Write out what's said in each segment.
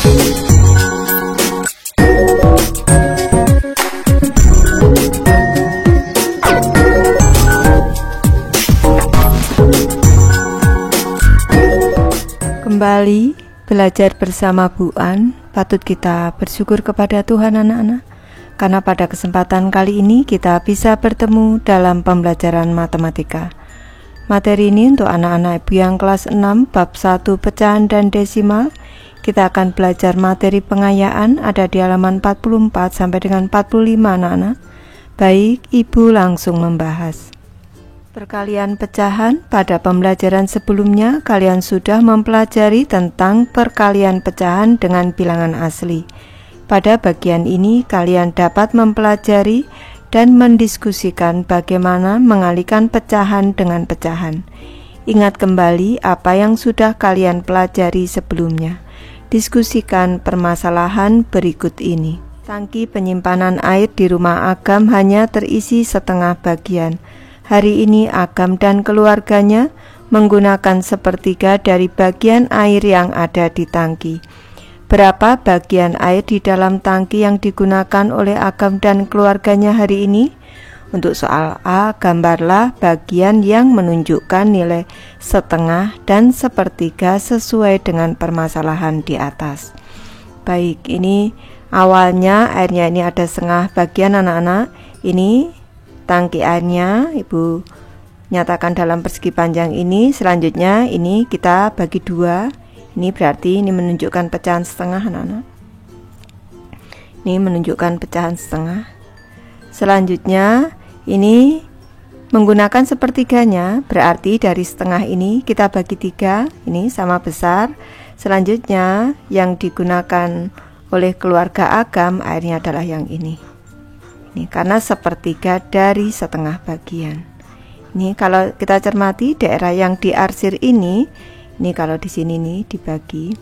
Kembali belajar bersama Bu An, patut kita bersyukur kepada Tuhan anak-anak, karena pada kesempatan kali ini kita bisa bertemu dalam pembelajaran matematika. Materi ini untuk anak-anak ibu yang kelas 6 bab 1 pecahan dan desimal. Kita akan belajar materi pengayaan, ada di halaman 44 sampai dengan 45 anak-anak. Baik, ibu langsung membahas. Perkalian pecahan. Pada pembelajaran sebelumnya kalian sudah mempelajari tentang perkalian pecahan dengan bilangan asli. Pada bagian ini kalian dapat mempelajari dan mendiskusikan bagaimana mengalihkan pecahan dengan pecahan. Ingat kembali apa yang sudah kalian pelajari sebelumnya. Diskusikan permasalahan berikut ini. Tangki penyimpanan air di rumah Agam hanya terisi setengah bagian. Hari ini Agam dan keluarganya menggunakan sepertiga dari bagian air yang ada di tangki. Berapa bagian air di dalam tangki yang digunakan oleh Agam dan keluarganya hari ini? Untuk soal A, gambarlah bagian yang menunjukkan nilai setengah dan sepertiga sesuai dengan permasalahan di atas. Baik, ini awalnya airnya ini ada setengah bagian anak-anak. Ini tangki airnya ibu nyatakan dalam persegi panjang ini. Selanjutnya ini kita bagi dua. Ini berarti ini menunjukkan pecahan setengah anak-anak. Ini menunjukkan pecahan setengah. Selanjutnya ini menggunakan sepertiganya, berarti dari setengah ini kita bagi tiga. Ini sama besar. Selanjutnya yang digunakan oleh keluarga Agam airnya adalah yang ini. Ini karena sepertiga dari setengah bagian. Ini kalau kita cermati daerah yang diarsir ini kalau di sini nih dibagi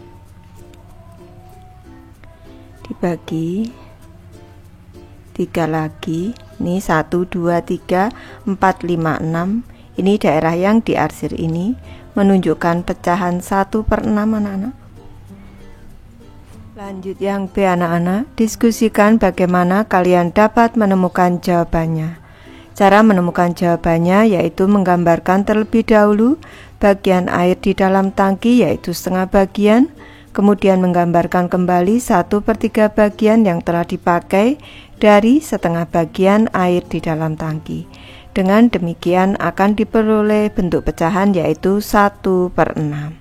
3 lagi. Ini 1, 2, 3, 4, 5, 6. Ini daerah yang diarsir ini menunjukkan pecahan 1/6 anak-anak. Lanjut yang B anak-anak, diskusikan bagaimana kalian dapat menemukan jawabannya. Cara menemukan jawabannya yaitu menggambarkan terlebih dahulu bagian air di dalam tangki yaitu setengah bagian, kemudian menggambarkan kembali 1/3 bagian yang telah dipakai dari setengah bagian air di dalam tangki. Dengan demikian akan diperoleh bentuk pecahan yaitu 1/6.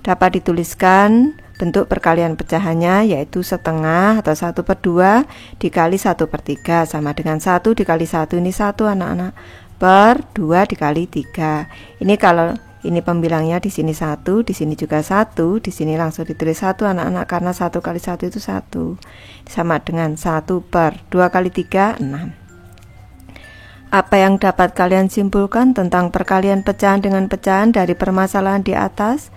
Dapat dituliskan bentuk perkalian pecahannya yaitu setengah atau 1/2 dikali 1/3 sama dengan 1 dikali 1 ini 1 anak-anak per 2 dikali 3. Ini kalau ini pembilangnya di sini 1, di sini juga 1, di sini langsung ditulis 1 anak-anak karena 1 kali 1 itu 1. Sama dengan 1 per 2 kali 3 6. Apa yang dapat kalian simpulkan tentang perkalian pecahan dengan pecahan dari permasalahan di atas?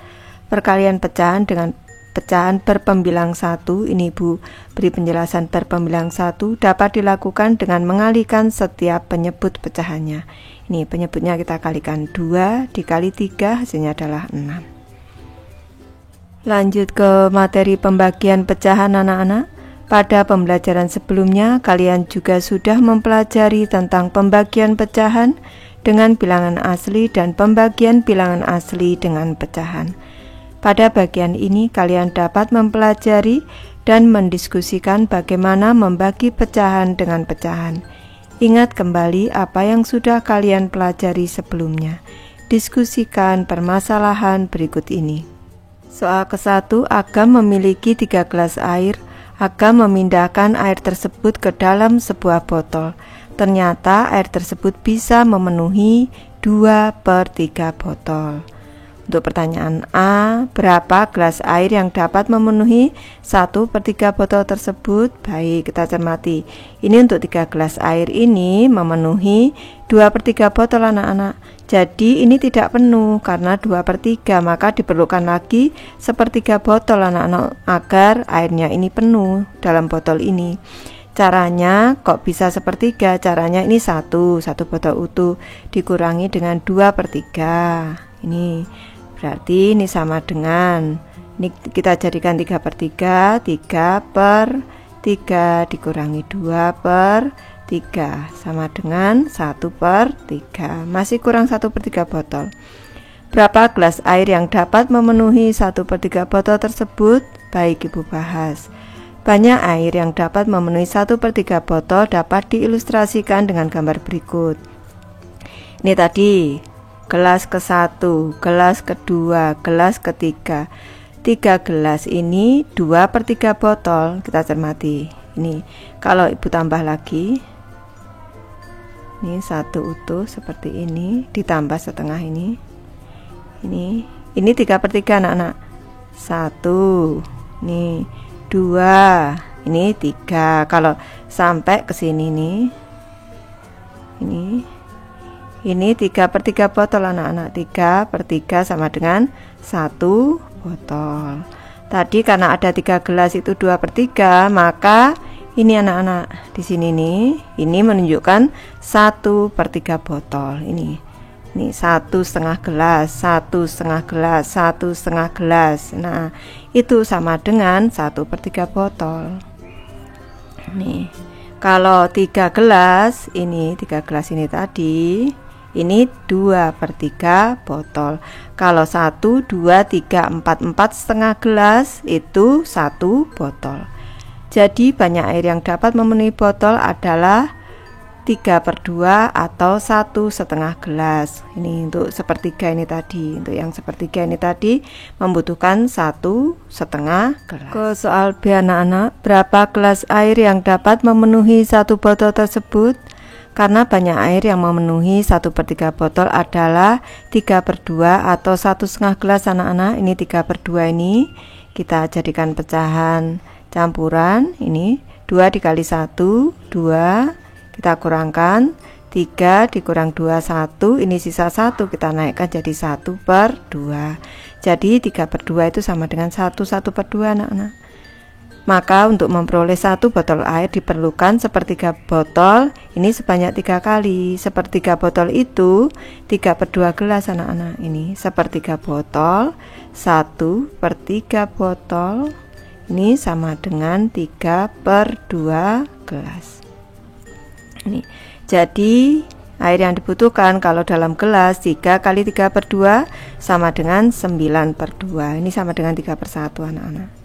Perkalian pecahan dengan pecahan berpembilang 1, ini Ibu beri penjelasan berpembilang 1, dapat dilakukan dengan mengalihkan setiap penyebut pecahannya. Ini penyebutnya kita kalikan 2 dikali 3 hasilnya adalah 6. Lanjut ke materi pembagian pecahan anak-anak. Pada pembelajaran sebelumnya kalian juga sudah mempelajari tentang pembagian pecahan dengan bilangan asli dan pembagian bilangan asli dengan pecahan. Pada bagian ini kalian dapat mempelajari dan mendiskusikan bagaimana membagi pecahan dengan pecahan. Ingat kembali apa yang sudah kalian pelajari sebelumnya. Diskusikan permasalahan berikut ini. Soal ke-1, Agam memiliki 3 gelas air. Agam memindahkan air tersebut ke dalam sebuah botol. Ternyata air tersebut bisa memenuhi 2/3 botol. Untuk pertanyaan A, berapa gelas air yang dapat memenuhi 1/3 botol tersebut? Baik, kita cermati. Ini untuk 3 gelas air ini memenuhi 2/3 botol anak-anak. Jadi ini tidak penuh karena 2/3, maka diperlukan lagi 1/3 botol anak-anak agar airnya ini penuh dalam botol ini. Caranya kok bisa 1/3? Caranya ini satu botol utuh dikurangi dengan 2/3. Ini berarti ini sama dengan Ini kita jadikan 3/3, 3/3 dikurangi 2/3 sama dengan 1/3. Masih kurang 1/3 botol. Berapa gelas air yang dapat memenuhi 1/3 botol tersebut? Baik, Ibu bahas. Banyak air yang dapat memenuhi 1/3 botol dapat diilustrasikan dengan gambar berikut. Ini tadi gelas ke-1, gelas kedua, gelas ketiga. 3 gelas ini 2/3 botol. Kita cermati. Ini kalau Ibu tambah lagi, ini 1 utuh seperti ini, ditambah setengah ini. Ini 3/3 anak-anak. 1, nih 2, ini 3. Kalau sampai ke sini nih, ini 3/3 botol anak-anak. 3/3 sama dengan 1 botol. Tadi karena ada 3 gelas itu 2/3, maka ini anak-anak di sini nih, ini menunjukkan 1/3 botol. Ini 1,5 gelas, 1,5 gelas, 1,5 gelas. Nah, itu sama dengan 1/3 botol. Nih, kalau 3 gelas, ini 3 gelas ini tadi, ini 2/3 botol. Kalau 1, 2, 3, 4, 4,5 gelas itu 1 botol. Jadi banyak air yang dapat memenuhi botol adalah 3/2 atau 1,5 gelas. Ini untuk sepertiga ini tadi. Untuk yang sepertiga ini tadi membutuhkan 1,5 gelas. Ke soal B anak-anak, berapa gelas air yang dapat memenuhi 1 botol tersebut? Karena banyak air yang memenuhi 1/3 botol adalah 3/2 atau 1,5 gelas anak-anak. Ini 3/2 ini kita jadikan pecahan campuran. Ini 2 dikali 1, 2. Kita kurangkan 3 dikurang 2, 1. Ini sisa 1, kita naikkan jadi 1/2. Jadi 3/2 itu sama dengan 1/2 anak-anak. Maka untuk memperoleh 1 botol air diperlukan sepertiga botol. Ini sebanyak 3 kali. Sepertiga botol itu 3/2 gelas anak-anak. Ini sepertiga botol, 1/3 botol. Ini sama dengan 3/2 gelas. Ini jadi air yang dibutuhkan kalau dalam gelas 3 kali 3/2 sama dengan 9/2. Ini sama dengan 3/1 anak-anak.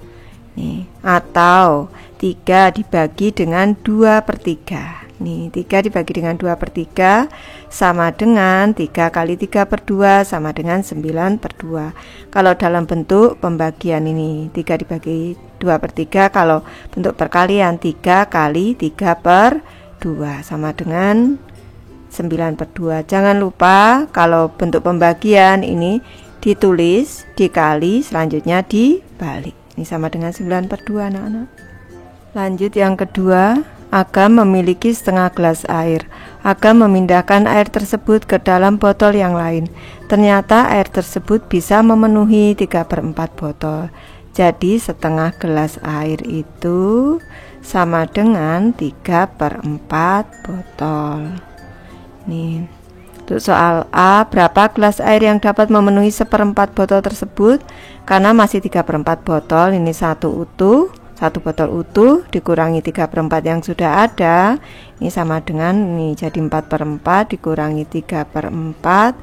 Nih, atau 3 dibagi dengan 2/3. Nih, 3 dibagi dengan 2/3 sama dengan 3 kali 3/2 sama dengan 9/2. Kalau dalam bentuk pembagian ini 3 dibagi 2/3, kalau bentuk perkalian 3 kali 3/2 sama dengan 9/2. Jangan lupa kalau bentuk pembagian ini ditulis, dikali, selanjutnya dibalik. Ini sama dengan 9/2 anak-anak. Lanjut yang kedua, Agam memiliki setengah gelas air. Agam memindahkan air tersebut ke dalam botol yang lain. Ternyata air tersebut bisa memenuhi 3/4 botol. Jadi setengah gelas air itu sama dengan 3/4 botol. Nih, untuk soal A, berapa gelas air yang dapat memenuhi 1/4 botol tersebut? Karena masih 3/4 botol, ini 1 utuh, 1 botol utuh dikurangi 3/4 yang sudah ada, ini sama dengan ini, jadi 4/4 dikurangi 3/4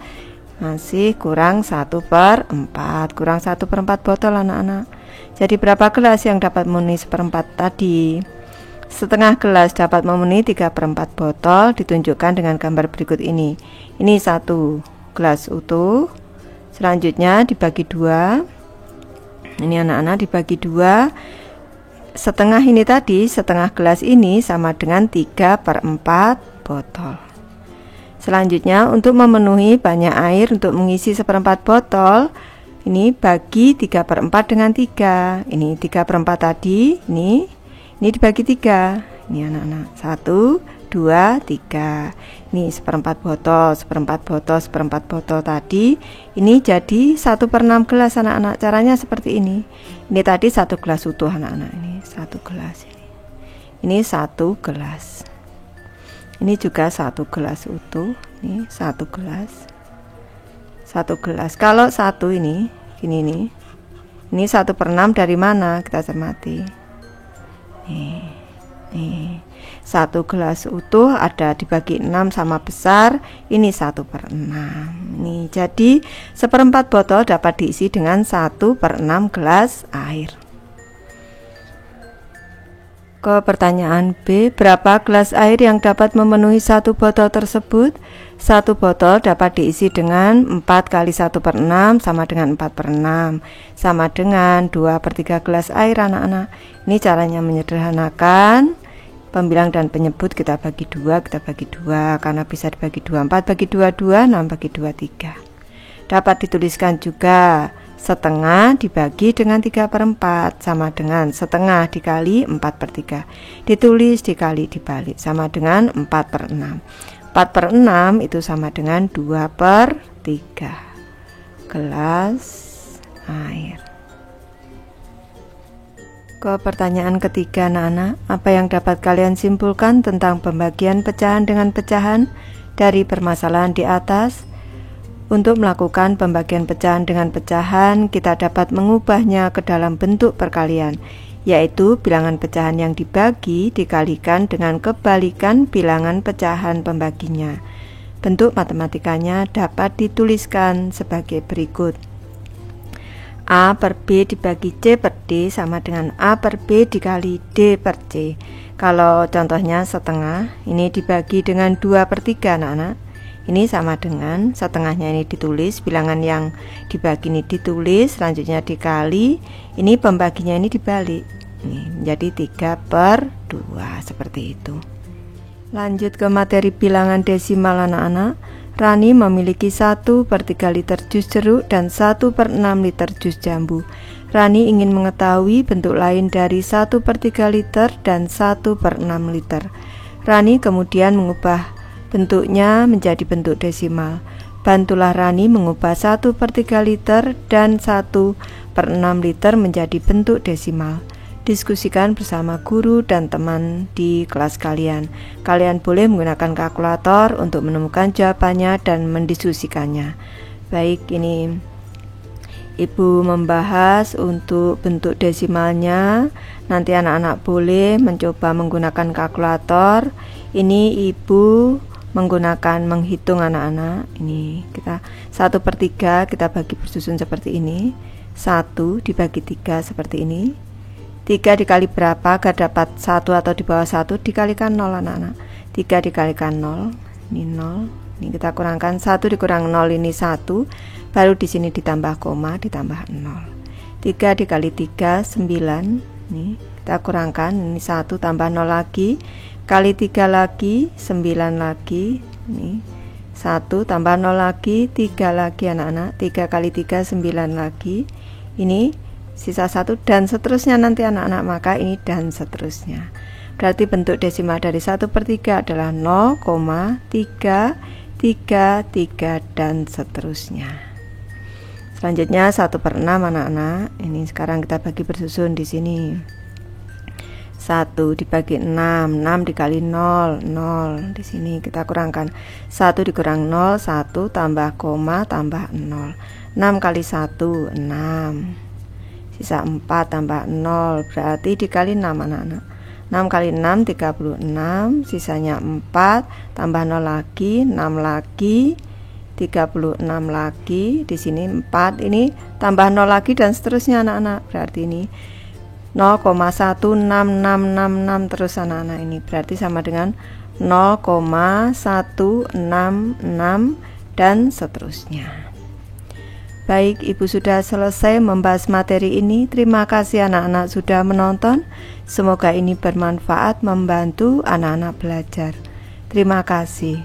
masih kurang 1/4, kurang 1/4 botol anak-anak. Jadi berapa gelas yang dapat memenuhi 1/4 tadi? Setengah gelas dapat memenuhi 3/4 botol, ditunjukkan dengan gambar berikut ini. Ini 1 gelas utuh, selanjutnya dibagi 2. Ini anak-anak dibagi 2. Setengah ini tadi, setengah gelas ini sama dengan 3/4 botol. Selanjutnya untuk memenuhi banyak air untuk mengisi 1/4 botol, ini bagi 3/4 dengan 3. Ini 3/4 tadi, ini dibagi 3. Ini anak-anak, 1, 2, 3. Ini 1/4 botol, 1/4 botol, 1/4 botol tadi. Ini jadi 1/6 gelas anak-anak. Caranya seperti ini. Ini tadi 1 gelas utuh anak-anak. Ini 1 gelas ini. Ini 1 gelas. Ini juga 1 gelas utuh. Ini 1 gelas. 1 gelas. Kalau 1 ini, gini nih. Ini 1/6 dari mana? Kita cermati. Nih. 1 gelas utuh ada dibagi 6 sama besar, ini 1/6. Nih, jadi 1/4 botol dapat diisi dengan 1/6 gelas air. Ke pertanyaan B, berapa gelas air yang dapat memenuhi 1 botol tersebut? 1 botol dapat diisi dengan 4 kali 1/6 sama dengan 4/6, sama dengan 2/3 gelas air anak-anak. Ini caranya menyederhanakan. Pembilang dan penyebut kita bagi 2, karena bisa dibagi 2, 4 bagi 2, 2, 6 bagi 2, 3. Dapat dituliskan juga setengah dibagi dengan 3/4 sama dengan setengah dikali 4/3. Ditulis dikali dibalik sama dengan 4/6. 4/6 itu sama dengan 2/3 gelas air. Ke pertanyaan ketiga anak-anak, apa yang dapat kalian simpulkan tentang pembagian pecahan dengan pecahan dari permasalahan di atas? Untuk melakukan pembagian pecahan dengan pecahan, kita dapat mengubahnya ke dalam bentuk perkalian, yaitu bilangan pecahan yang dibagi dikalikan dengan kebalikan bilangan pecahan pembaginya. Bentuk matematikanya dapat dituliskan sebagai berikut. A per B dibagi C per D sama dengan A per B dikali D per C. Kalau contohnya setengah, ini dibagi dengan 2/3 anak-anak. Ini sama dengan setengahnya ini ditulis, bilangan yang dibagi ini ditulis, selanjutnya dikali, ini pembaginya ini dibalik. Ini menjadi 3/2 seperti itu. Lanjut ke materi bilangan desimal anak-anak. Rani memiliki 1/3 liter jus jeruk dan 1/6 liter jus jambu. Rani ingin mengetahui bentuk lain dari 1/3 liter dan 1/6 liter. Rani kemudian mengubah bentuknya menjadi bentuk desimal. Bantulah Rani mengubah 1/3 liter dan 1/6 liter menjadi bentuk desimal. Diskusikan bersama guru dan teman di kelas kalian. Kalian boleh menggunakan kalkulator untuk menemukan jawabannya dan mendiskusikannya. Baik, ini Ibu membahas untuk bentuk desimalnya. Nanti anak-anak boleh mencoba menggunakan kalkulator. Ini Ibu menggunakan menghitung anak-anak. Ini kita 1/3 kita bagi bersusun seperti ini. 1 dibagi 3 seperti ini. 3 dikali berapa agar dapat 1 atau di bawah 1 dikalikan 0 anak-anak. 3 dikalikan 0, ini 0. Ini kita kurangkan 1 dikurang 0 ini 1. Baru di sini ditambah koma ditambah 0. 3 dikali 3 9. Ini kita kurangkan ini 1 tambah 0 lagi. Kali 3 lagi 9 lagi. Ini 1 tambah 0 lagi 3 lagi anak-anak. 3 kali 3 9 lagi. Ini sisa 1 dan seterusnya nanti anak-anak, maka ini dan seterusnya. Berarti bentuk desimal dari 1/3 adalah 0,333 dan seterusnya. Selanjutnya 1/6 anak-anak. Ini sekarang kita bagi bersusun di sini. 1 dibagi 6, 6 dikali 0, 0. Di sini kita kurangkan 1 dikurang 0, 1 tambah koma tambah 0. 6 kali 1 6. Sisa 4 tambah 0 berarti dikali 6 anak-anak. 6 kali 6 36, sisanya 4 tambah 0 lagi 6 lagi 36 lagi. Di sini 4 ini tambah 0 lagi dan seterusnya anak-anak. Berarti ini 0,1666 terus anak-anak, ini berarti sama dengan 0,166 dan seterusnya. Baik, Ibu sudah selesai membahas materi ini. Terima kasih anak-anak sudah menonton. Semoga ini bermanfaat membantu anak-anak belajar. Terima kasih.